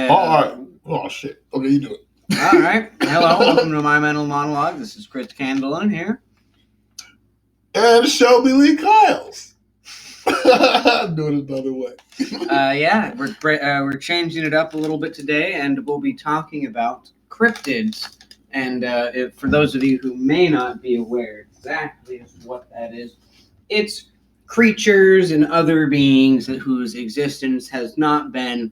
All right. Oh, shit. Okay, you do it. All right. Hello, welcome to my Mental Monologue. This is Chris Candlin here. And Shelby Lee Kyles. I'm doing it another way. Yeah, we're changing it up a little bit today, and we'll be talking about cryptids. And for those of you who may not be aware exactly what that is, it's creatures and other beings whose existence has not been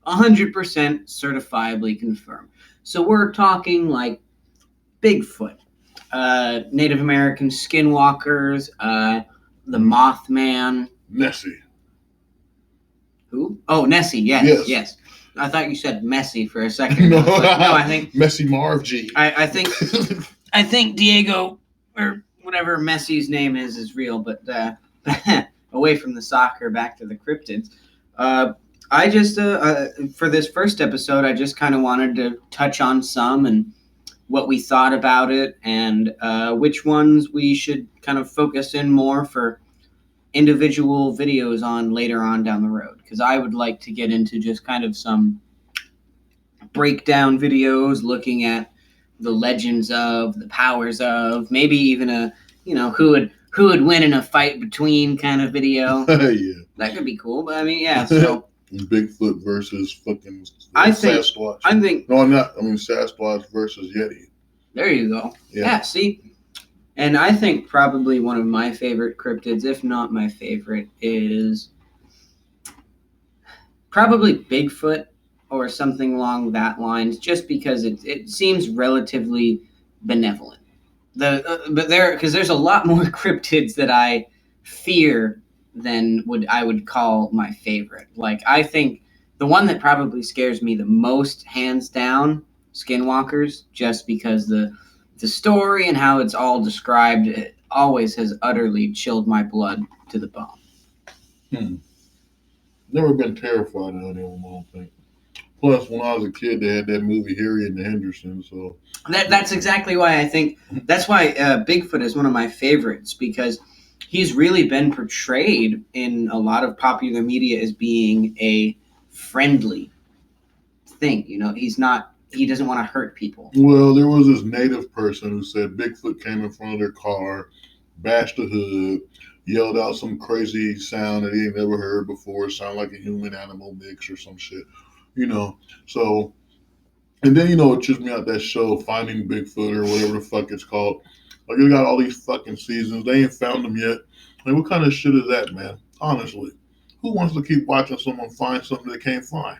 100% certifiably confirmed. So we're talking like Bigfoot, Native American skinwalkers, the Mothman. Nessie. Who? Oh, Nessie. Yes. I thought you said Messi for a second. No, I think Messi Marv G. I think Diego or whatever Messi's name is real, but away from the soccer, back to the cryptids. I just for this first episode, I just kind of wanted to touch on some and what we thought about it, and which ones we should kind of focus in more for individual videos on later on down the road, because I would like to get into just kind of some breakdown videos looking at the legends of, the powers of, maybe even a who would win in a fight between kind of video. Yeah, that could be cool. But I mean, yeah, so Bigfoot versus fucking Sasquatch. Sasquatch versus Yeti. There you go. Yeah, see? And I think probably one of my favorite cryptids, if not my favorite, is probably Bigfoot or something along that lines, just because it seems relatively benevolent. Because there's a lot more cryptids that I fear than I would call my favorite. Like, I think the one that probably scares me the most, hands down, skinwalkers, just because the story and how it's all described, it always has utterly chilled my blood to the bone. Never been terrified of any of them, I don't think. Plus, when I was a kid, they had that movie Harry and the Hendersons, so... That's exactly why I think... That's why Bigfoot is one of my favorites, because he's really been portrayed in a lot of popular media as being a friendly thing. He doesn't want to hurt people. Well, there was this native person who said Bigfoot came in front of their car, bashed the hood, yelled out some crazy sound that he had never heard before, sound like a human-animal mix or some shit, So, and then, it trips me out that show, Finding Bigfoot or whatever the fuck it's called. Like, they got all these fucking seasons. They ain't found them yet. Like, what kind of shit is that, man? Honestly. Who wants to keep watching someone find something they can't find?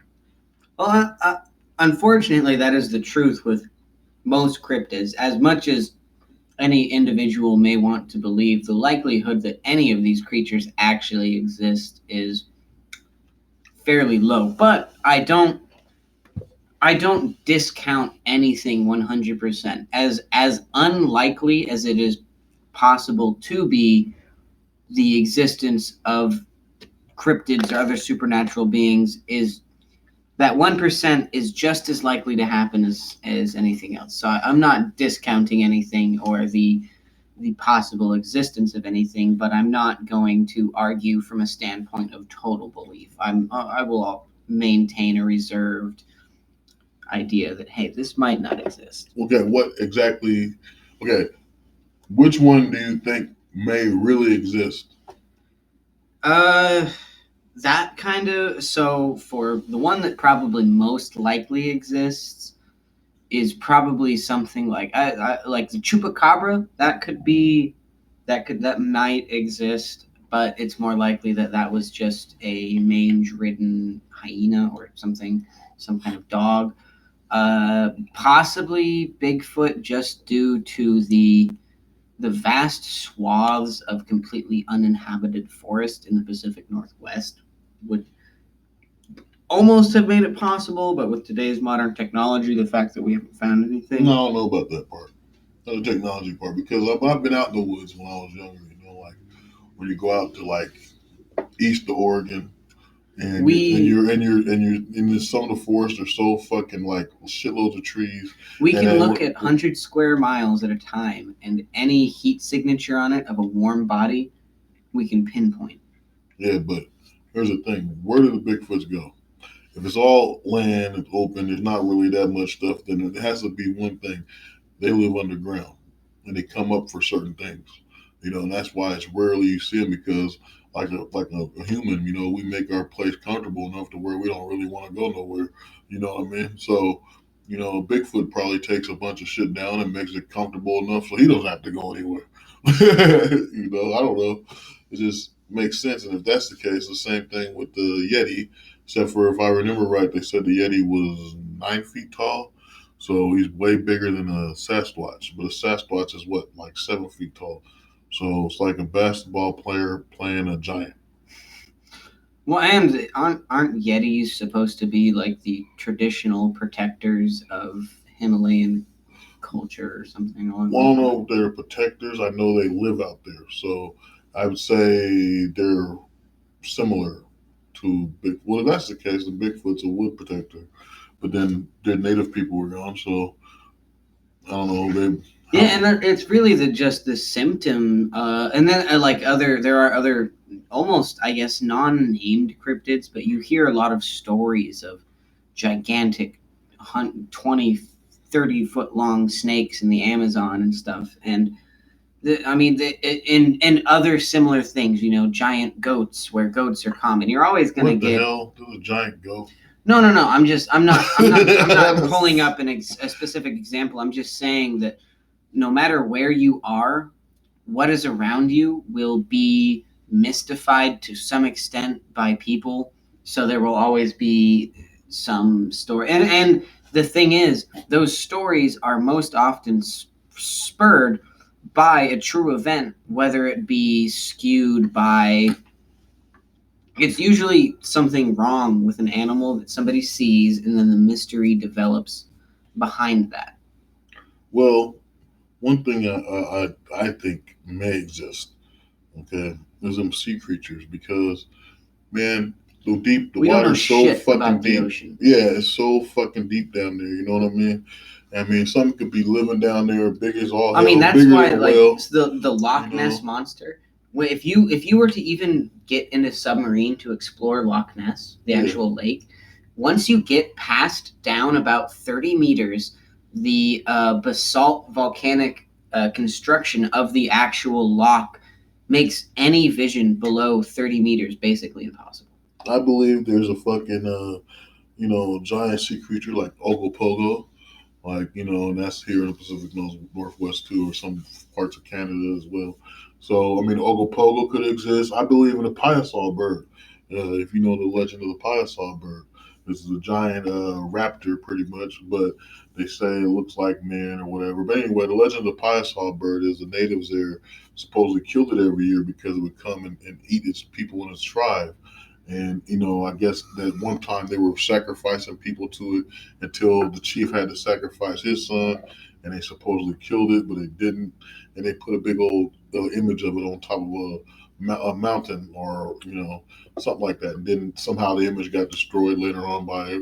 Well, unfortunately, that is the truth with most cryptids. As much as any individual may want to believe, the likelihood that any of these creatures actually exist is fairly low. But I don't discount anything 100%. As unlikely as it is possible to be, the existence of cryptids or other supernatural beings is that 1% is just as likely to happen as anything else. So I'm not discounting anything or the possible existence of anything, but I'm not going to argue from a standpoint of total belief. I will maintain a reserved idea that, hey, this might not exist. Okay, which one do you think may really exist? That kind of, so for the one that probably most likely exists is probably something like like the chupacabra. That might exist, but it's more likely that was just a mange-ridden hyena or something, some kind of dog. Possibly Bigfoot, just due to the vast swaths of completely uninhabited forest in the Pacific Northwest would almost have made it possible, but with today's modern technology, the fact that we haven't found anything. No, I don't know about that part, the technology part, because I've been out in the woods when I was younger. Like when you go out to like east of Oregon, and you're in some of the forests are so fucking like shitloads of trees. We can look at 100 square miles at a time, and any heat signature on it of a warm body, we can pinpoint. Yeah, but here's the thing: where do the Bigfoots go? If it's all land, it's open, there's not really that much stuff, then it has to be one thing. They live underground and they come up for certain things. And that's why it's rarely you see them because like a human, we make our place comfortable enough to where we don't really want to go nowhere. You know what I mean? So, Bigfoot probably takes a bunch of shit down and makes it comfortable enough so he doesn't have to go anywhere. I don't know. It just makes sense. And if that's the case, the same thing with the Yeti, except for if I remember right, they said the Yeti was 9 feet tall. So he's way bigger than a Sasquatch. But a Sasquatch is what, like 7 feet tall. So it's like a basketball player playing a giant. Well, and aren't Yetis supposed to be like the traditional protectors of Himalayan culture or something along Well, I don't those know lines? if they're protectors. I know they live out there. So I would say they're similar to Big. Well, if that's the case, the Bigfoot's a wood protector. But then their native people were gone. So I don't know. They Yeah, how and it's really just the symptom, and then there are other almost I guess non-named cryptids, but you hear a lot of stories of gigantic 20, 30 foot long snakes in the Amazon and stuff, and and other similar things, giant goats where goats are common. You're always gonna what the get hell? There's a giant goat. no, no, no. I'm not pulling up a specific example. I'm just saying that no matter where you are, what is around you will be mystified to some extent by people. So there will always be some story. And the thing is, those stories are most often spurred by a true event, whether it be skewed by. It's usually something wrong with an animal that somebody sees, and then the mystery develops behind that. Well, one thing I think may exist. Okay, is them sea creatures because man, the We don't know water's so shit fucking about the deep. ocean. Yeah, it's so fucking deep down there. You know what I mean? I mean, something could be living down there, big as all I hell, mean, that's bigger why than a like whale. the You Loch know? Ness monster. If you were to even get in a submarine to explore Loch Ness, the Yeah. actual lake, once you get past down about 30 meters, the basalt volcanic construction of the actual loch makes any vision below 30 meters basically impossible. I believe there's a fucking giant sea creature like Ogopogo, like and that's here in the Pacific Northwest too, or some parts of Canada as well. So I mean, Ogopogo could exist. I believe in the Piasol bird. If you know the legend of the Piasol bird, this is a giant raptor, pretty much, but they say it looks like man or whatever. But anyway, the legend of the Piasol bird is the natives there supposedly killed it every year because it would come and eat its people in its tribe. And I guess that one time they were sacrificing people to it until the chief had to sacrifice his son, and they supposedly killed it, but they didn't. And they put a big old image of it on top of a mountain or something like that. And then somehow the image got destroyed later on by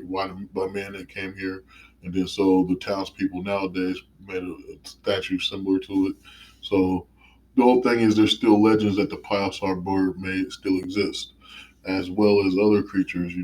men that came here, and then so the townspeople nowadays made a statue similar to it. So the whole thing is there's still legends that the Piosar bird may still exist as well as other creatures.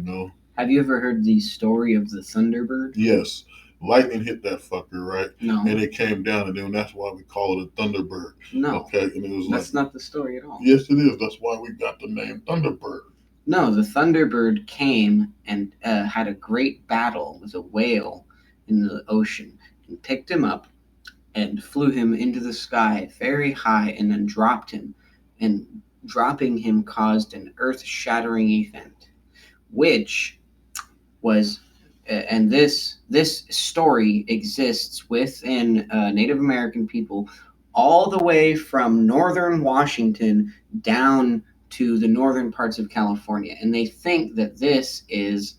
Have you ever heard the story of the Thunderbird? Yes, lightning hit that fucker, right? No. And it came down, and then that's why we call it a Thunderbird. No. Okay, and it was That's not the story at all. Yes, it is. That's why we got the name Thunderbird. No, the Thunderbird came and had a great battle with a whale in the ocean and picked him up and flew him into the sky very high and then dropped him. And dropping him caused an earth shattering event, which was. And this story exists within Native American people all the way from northern Washington down to the northern parts of California. And they think that this is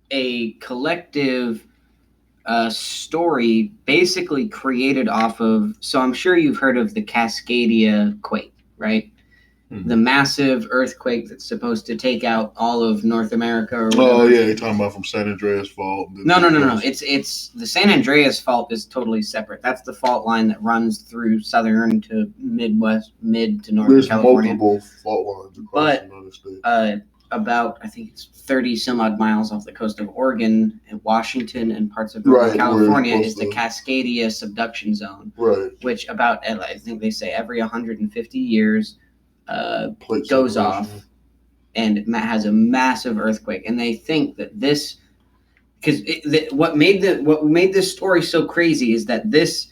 a collective story basically created off of. So I'm sure you've heard of the Cascadia quake, right? The massive earthquake that's supposed to take out all of North America or whatever. Oh yeah, you're talking about from San Andreas Fault. No. It's the San Andreas Fault is totally separate. That's the fault line that runs through southern to Midwest, mid to northern There's California. multiple fault lines across the United States. about, I think it's 30 some odd miles off the coast of Oregon and Washington and parts of Right, Northern where it's California is supposed the to. Cascadia subduction zone, Right. which about, I think they say every 150 years Plate goes separation. off and has a massive earthquake. And they think that this, because what made this story so crazy is that this,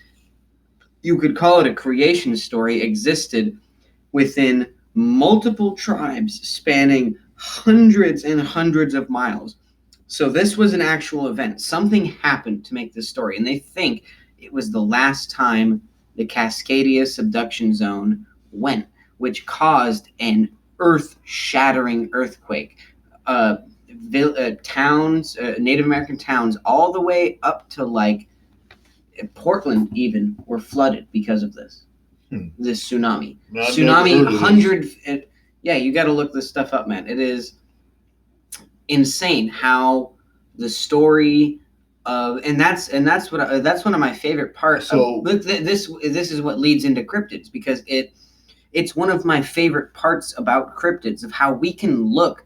you could call it a creation story, existed within multiple tribes spanning hundreds and hundreds of miles. So this was an actual event. Something happened to make this story, and they think it was the last time the Cascadia subduction zone went, which caused an earth-shattering earthquake. Towns, Native American towns, all the way up to like Portland, even were flooded because of this. This tsunami. Now, I never Tsunami heard of this. 100. Yeah, you got to look this stuff up, man. It is insane how the story of, and that's what that's one of my favorite parts. So- This is what leads into cryptids, because it's one of my favorite parts about cryptids, of how we can look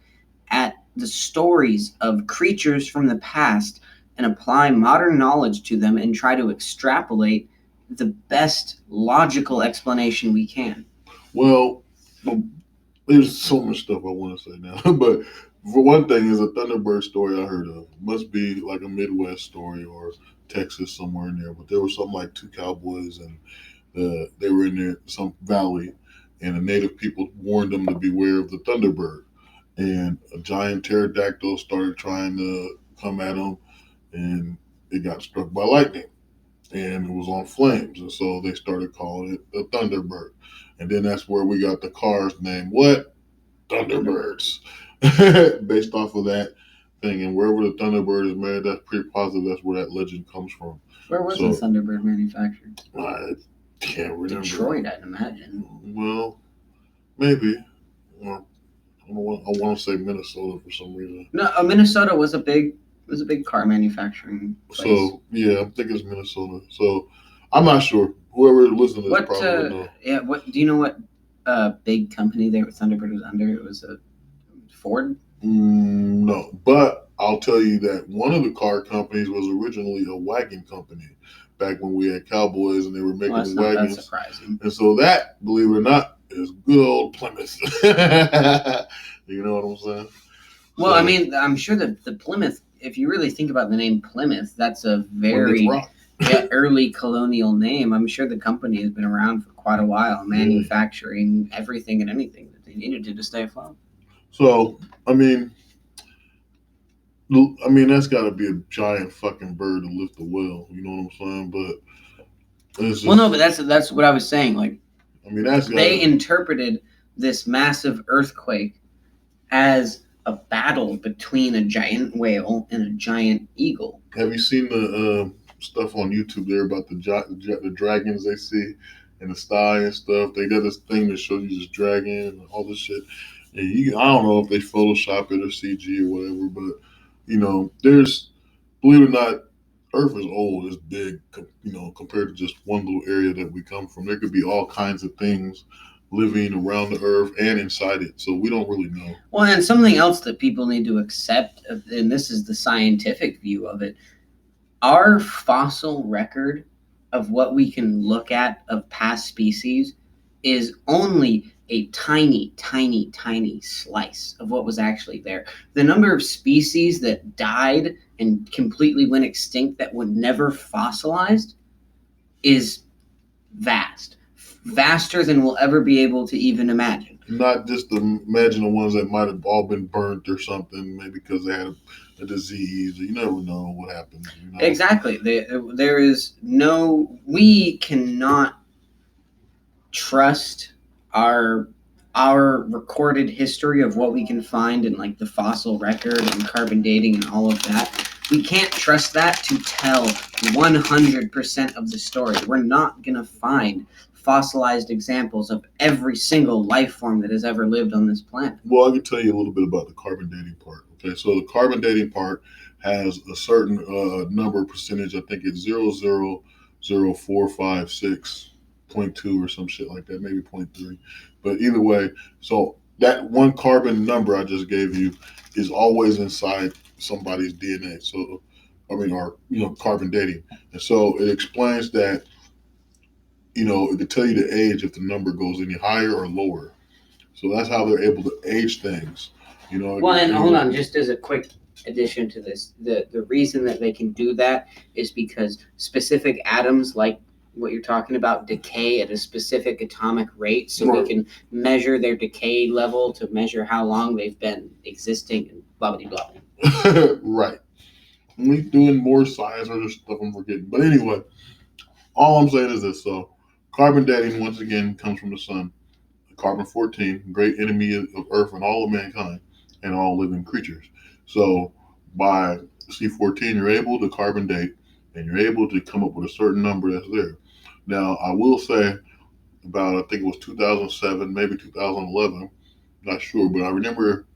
at the stories of creatures from the past and apply modern knowledge to them and try to extrapolate the best logical explanation we can. Well, there's so much stuff I want to say now, but for one thing, is a Thunderbird story I heard of. Must be like a Midwest story or Texas, somewhere in there. But there was something like two cowboys, and they were in there some valley, and the native people warned them to beware of the Thunderbird. And a giant pterodactyl started trying to come at them, and it got struck by lightning, and it was on flames, and so they started calling it the Thunderbird. And then that's where we got the car's name. What? Thunderbirds. Based off of that thing. And wherever the Thunderbird is made, that's pretty positive that's where that legend comes from. Where was the Thunderbird manufactured? I can't remember. Detroit, I'd imagine. Well, maybe. Well, I want to say Minnesota for some reason. No, Minnesota was a big car manufacturing place. So yeah, I think it's Minnesota. So I'm not sure. Whoever listening to this what probably would know. Yeah, what do you know? What big company there Thunderbird was under? It was a Ford. No, but I'll tell you that one of the car companies was originally a wagon company back when we had cowboys and they were making That's wagons. not that surprising. And so that, believe it or not, is good old Plymouth. You know what I'm saying? Well, I mean, I'm sure that the Plymouth, if you really think about the name Plymouth, that's a very early colonial name. I'm sure the company has been around for quite a while, manufacturing everything and anything that they needed to stay afloat. So, I mean, that's got to be a giant fucking bird to lift the well. You know what I'm saying? But it's just, well, no, but that's what I was saying. Like, I mean, they interpreted this massive earthquake as a battle between a giant whale and a giant eagle. Have you seen the stuff on YouTube there about the dragons they see in the sky and stuff? They got this thing that shows you this dragon and all this shit. And I don't know if they Photoshop it or CG or whatever, but there's, believe it or not, Earth is old, it's big, compared to just one little area that we come from. There could be all kinds of things living around the Earth and inside it, so we don't really know. Well, and something else that people need to accept, and this is the scientific view of it, our fossil record of what we can look at of past species is only a tiny, tiny, tiny slice of what was actually there. The number of species that died and completely went extinct that were never fossilized is vast. Vaster than we'll ever be able to even imagine. Not just to imagine the ones that might have all been burnt or something, maybe because they had a disease. You never know what happens. Exactly. There is we cannot trust our recorded history of what we can find in like the fossil record and carbon dating and all of that. We can't trust that to tell 100% of the story. We're not going to find fossilized examples of every single life form that has ever lived on this planet. Well, I can tell you a little bit about the carbon dating part. Okay, so the carbon dating part has a certain number percentage. I think it's 0.00456.2 or some shit like that, maybe 0.3. But either way, so that one carbon number I just gave you is always inside somebody's DNA. So, I mean, or carbon dating, and so it explains that it can tell you the age if the number goes any higher or lower. So that's how they're able to age things. Well, and hold on, just as a quick addition to this, the reason that they can do that is because specific atoms, like what you're talking about, decay at a specific atomic rate, so Right. we can measure their decay level to measure how long they've been existing, and blah blah blah. Right. We doing more science or just stuff I'm forgetting. But anyway, all I'm saying is this. So, carbon dating once again comes from the sun. Carbon 14, great enemy of Earth and all of mankind and all living creatures. So, by C14, you're able to carbon date and you're able to come up with a certain number that's there. Now, I will say about I think it was 2007, maybe 2011, not sure, but I remember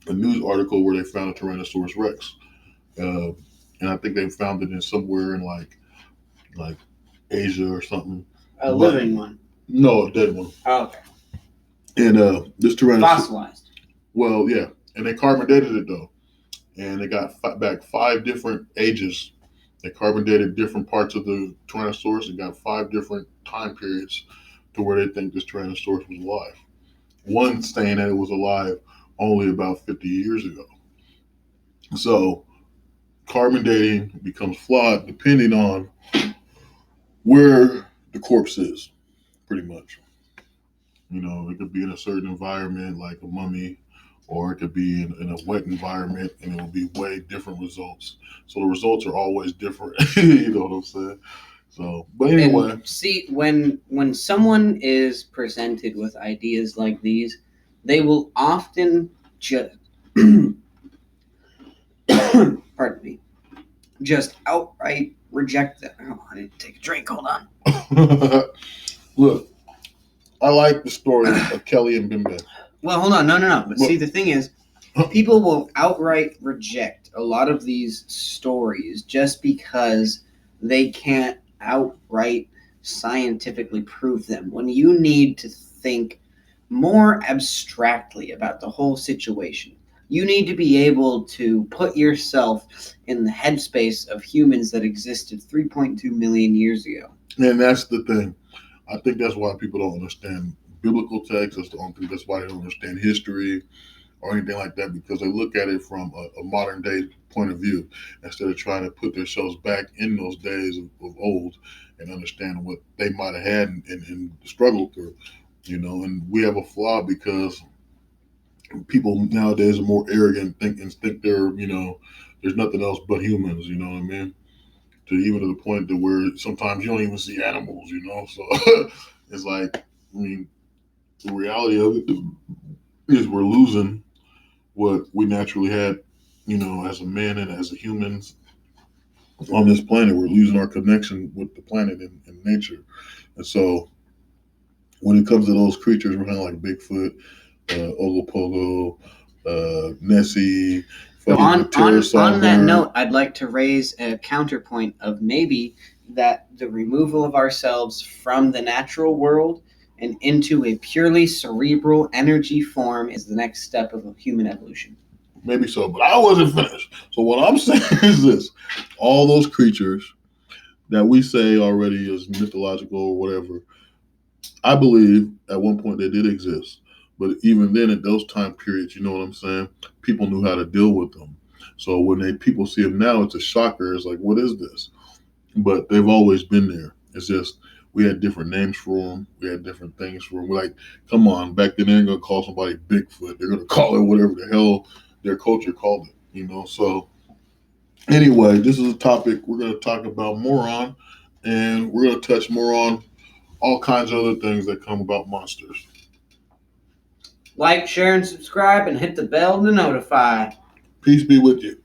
a news article where they found a Tyrannosaurus Rex, uh, and I think they found it in somewhere in like Asia or something. A living one? No, a dead one. Oh, okay. And this Tyrannosaurus Fossilized. Well, yeah, and they carbon dated it though, and they got back 5 different ages. They carbon dated different parts of the Tyrannosaurus and got 5 different time periods to where they think this Tyrannosaurus was alive. One saying that it was alive only about 50 years ago. So carbon dating becomes flawed depending on where the corpse is, pretty much. It could be in a certain environment like a mummy, or it could be in a wet environment and it will be way different results. So the results are always different. You know what I'm saying? So, but anyway. And see, when someone is presented with ideas like these, they will often just pardon me, just outright reject them. Oh, I need to take a drink. Hold on. Look, I like the story of Kelly and Bimbe. Well, hold on. No. But see, the thing is, people will outright reject a lot of these stories just because they can't outright scientifically prove them. When you need to think more abstractly about the whole situation, you need to be able to put yourself in the headspace of humans that existed 3.2 million years ago. And that's the thing. I think that's why people don't understand biblical texts. That's why they don't understand history or anything like that, because they look at it from a modern day point of view instead of trying to put themselves back in those days of old and understand what they might have had and struggled through. And we have a flaw because people nowadays are more arrogant and think there's nothing else but humans. You know what I mean? To even to the point that where sometimes you don't even see animals. So it's like, I mean, the reality of it is we're losing what we naturally had, as a man and as a humans on this planet. We're losing our connection with the planet and nature. And so when it comes to those creatures, we're kind of like Bigfoot, Ogopogo, Nessie. So on that note, I'd like to raise a counterpoint of maybe that the removal of ourselves from the natural world and into a purely cerebral energy form is the next step of human evolution. Maybe so, but I wasn't finished. So what I'm saying is this: all those creatures that we say already is mythological or whatever, I believe at one point they did exist. But even then, at those time periods, you know what I'm saying? People knew how to deal with them. So when people see them now, it's a shocker. It's like, what is this? But they've always been there. It's just we had different names for them. We had different things for them. We're like, come on, back then they ain't gonna call somebody Bigfoot. They're gonna call it whatever the hell their culture called it. So anyway, this is a topic we're gonna talk about more on, and we're gonna touch more on all kinds of other things that come about monsters. Like, share, and subscribe, and hit the bell to notify. Peace be with you.